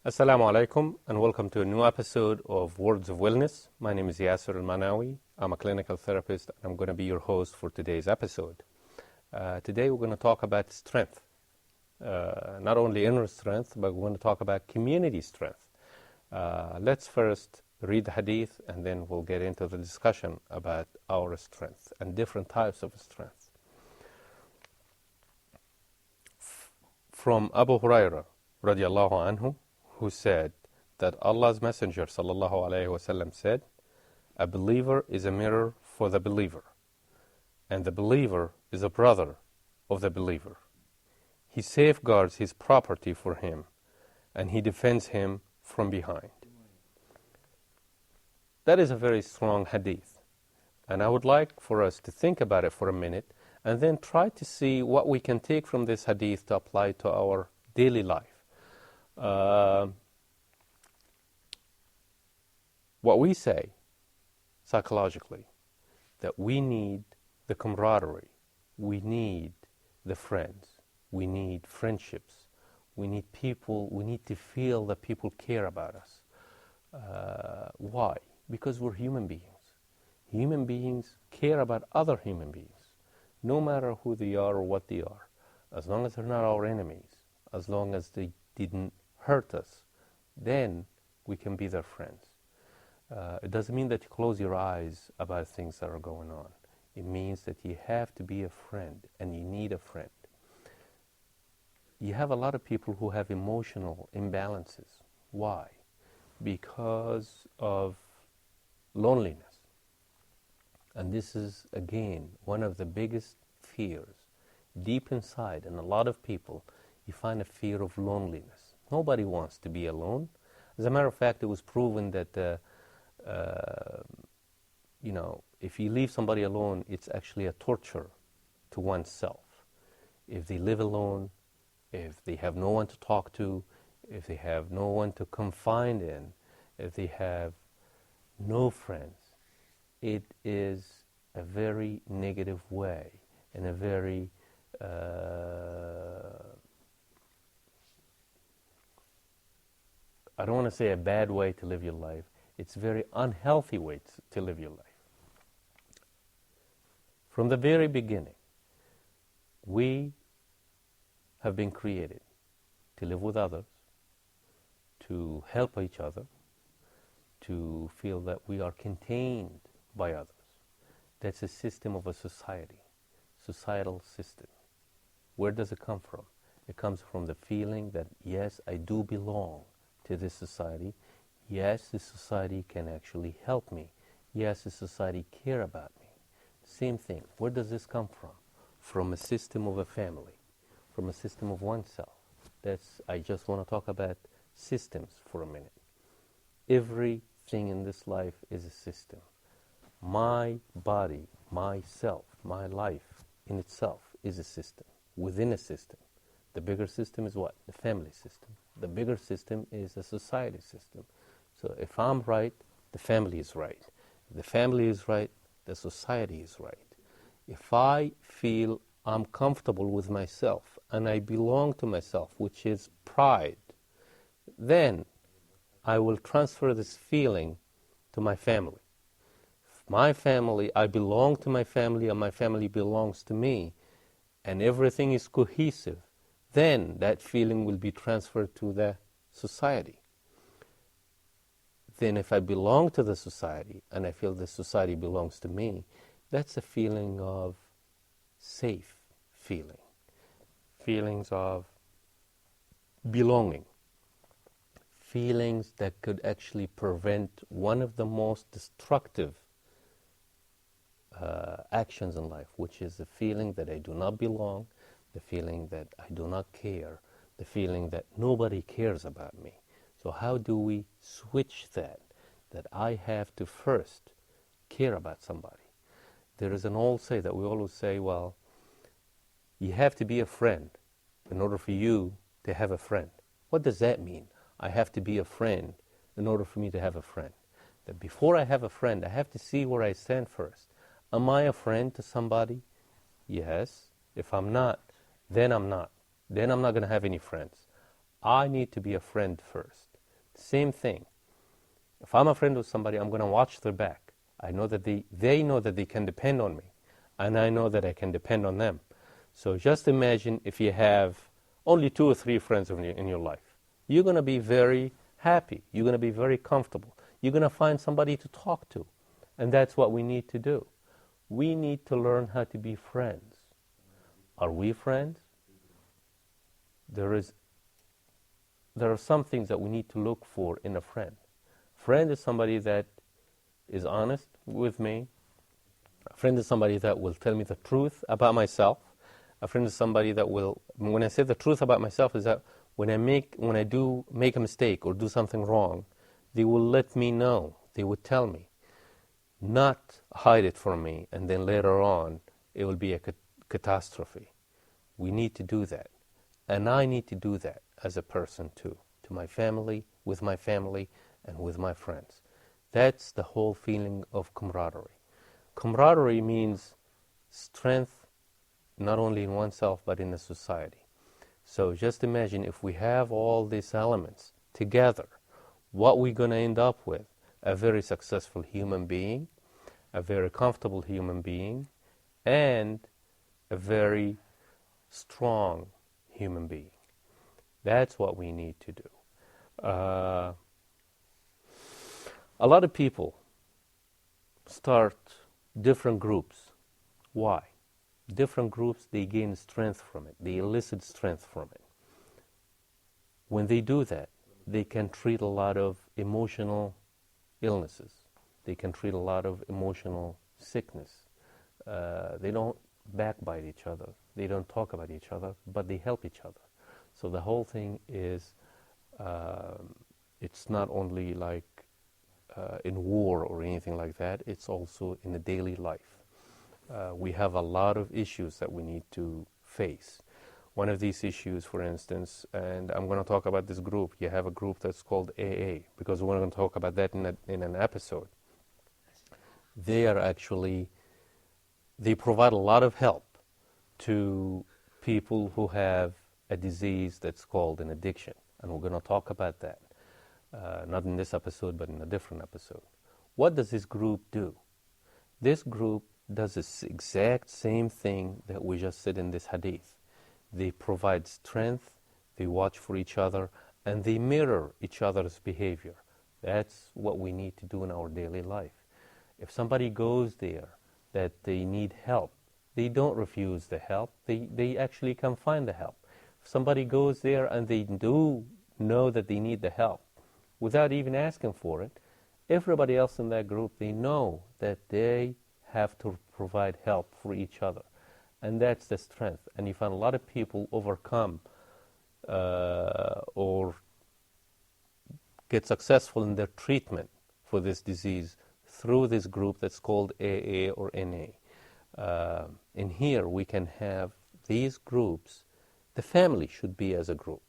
Assalamu alaikum and welcome to a new episode of Words of Wellness. My name is Yassir Al-Manawi. I'm a clinical therapist and I'm going to be your host for today's episode. Today we're going to talk about strength. Not only inner strength, but we're going to talk about community strength. Let's first read the hadith and then we'll get into the discussion about our strength and different types of strength. From Abu Hurairah radiallahu anhu, who said that Allah's Messenger sallallahu alaihi wasallam said, "A believer is a mirror for the believer, and the believer is a brother of the believer. He safeguards his property for him, and he defends him from behind." That is a very strong hadith, and I would like for us to think about it for a minute and then try to see what we can take from this hadith to apply to our daily life. What we say psychologically, that we need the camaraderie, we need the friends, we need friendships, we need people, we need to feel that people care about us. Why? Because we're human beings. Human beings care about other human beings, no matter who they are or what they are, as long as they're not our enemies, as long as they didn't hurt us, then we can be their friends. It doesn't mean that you close your eyes about things that are going on. It means that you have to be a friend and you need a friend. You have a lot of people who have emotional imbalances. Why? Because of loneliness. And this is, again, one of the biggest fears. Deep inside, in a lot of people, you find a fear of loneliness. Nobody wants to be alone. As a matter of fact, it was proven that if you leave somebody alone, it's actually a torture to oneself. If they live alone, if they have no one to talk to, if they have no one to confide in, if they have no friends, it is a very negative way and a very I don't want to say a bad way to live your life. It's a very unhealthy way to live your life. From the very beginning, we have been created to live with others, to help each other, to feel that we are contained by others. That's a system of a society, societal system. Where does it come from? It comes from the feeling that, yes, I do belong to this society. Yes, this society can actually help me. Yes, this society care about me. Same thing. Where does this come from? From a system of a family, from a system of oneself. I just want to talk about systems for a minute. Everything in this life is a system. My body, myself, my life in itself is a system, within a system. The bigger system is what? The family system. The bigger system is a society system. So if I'm right, the family is right. If the family is right, the society is right. If I feel I'm comfortable with myself and I belong to myself, which is pride, then I will transfer this feeling to my family. If my family, I belong to my family and my family belongs to me, and everything is cohesive, then that feeling will be transferred to the society. Then if I belong to the society and I feel the society belongs to me, that's a feeling of safe feeling, feelings of belonging, feelings that could actually prevent one of the most destructive actions in life, which is the feeling that I do not belong, the feeling that I do not care, the feeling that nobody cares about me. So how do we switch that I have to first care about somebody? There is an old say that we always say, well, you have to be a friend in order for you to have a friend. What does that mean? I have to be a friend in order for me to have a friend. That before I have a friend, I have to see where I stand first. Am I a friend to somebody? Yes. If I'm not, then I'm not. Then I'm not going to have any friends. I need to be a friend first. Same thing. If I'm a friend with somebody, I'm going to watch their back. I know that they know that they can depend on me, and I know that I can depend on them. So just imagine if you have only 2 or 3 friends in your life. You're going to be very happy. You're going to be very comfortable. You're going to find somebody to talk to. And that's what we need to do. We need to learn how to be friends. Are we friends? There are some things that we need to look for in a friend. Friend is somebody that is honest with me. A friend is somebody that will tell me the truth about myself. A friend is somebody that will, when I say the truth about myself, is that when I do make a mistake or do something wrong, they will let me know. They would tell me, not hide it from me, and then later on it will be a catastrophe. We need to do that, and I need to do that as a person too, to my family, with my family, and with my friends. That's the whole feeling of camaraderie. Camaraderie means strength, not only in oneself, but in a society. So just imagine if we have all these elements together, what we're going to end up with: a very successful human being, a very comfortable human being, and a very strong human being. That's what we need to do. A lot of people start different groups. Why? Different groups, they gain strength from it. They elicit strength from it. When they do that, they can treat a lot of emotional illnesses. They can treat a lot of emotional sickness. They don't backbite each other. They don't talk about each other, but they help each other. So the whole thing is, it's not only like in war or anything like that, it's also in the daily life. We have a lot of issues that we need to face. One of these issues, for instance, and I'm going to talk about this group. You have a group that's called AA, because we're going to talk about that in an episode. They provide a lot of help to people who have a disease that's called an addiction. And we're going to talk about that. Not in this episode, but in a different episode. What does this group do? This group does this exact same thing that we just said in this hadith. They provide strength, they watch for each other, and they mirror each other's behavior. That's what we need to do in our daily life. If somebody goes there that they need help, they don't refuse the help. They actually can find the help. If somebody goes there and they do know that they need the help, without even asking for it, everybody else in that group, they know that they have to provide help for each other. And that's the strength. And you find a lot of people overcome or get successful in their treatment for this disease through this group that's called AA or NA. In here we can have these groups. The family should be as a group.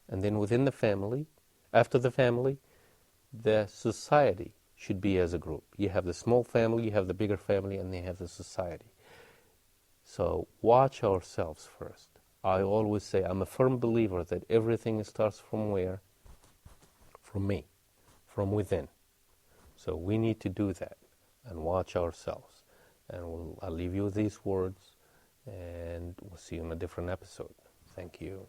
And then within the family, after the family, the society should be as a group. You have the small family, you have the bigger family, and they have the society. So watch ourselves first. I always say I'm a firm believer that everything starts from where? From me, from within. So we need to do that and watch ourselves. And I'll leave you with these words, and we'll see you in a different episode. Thank you.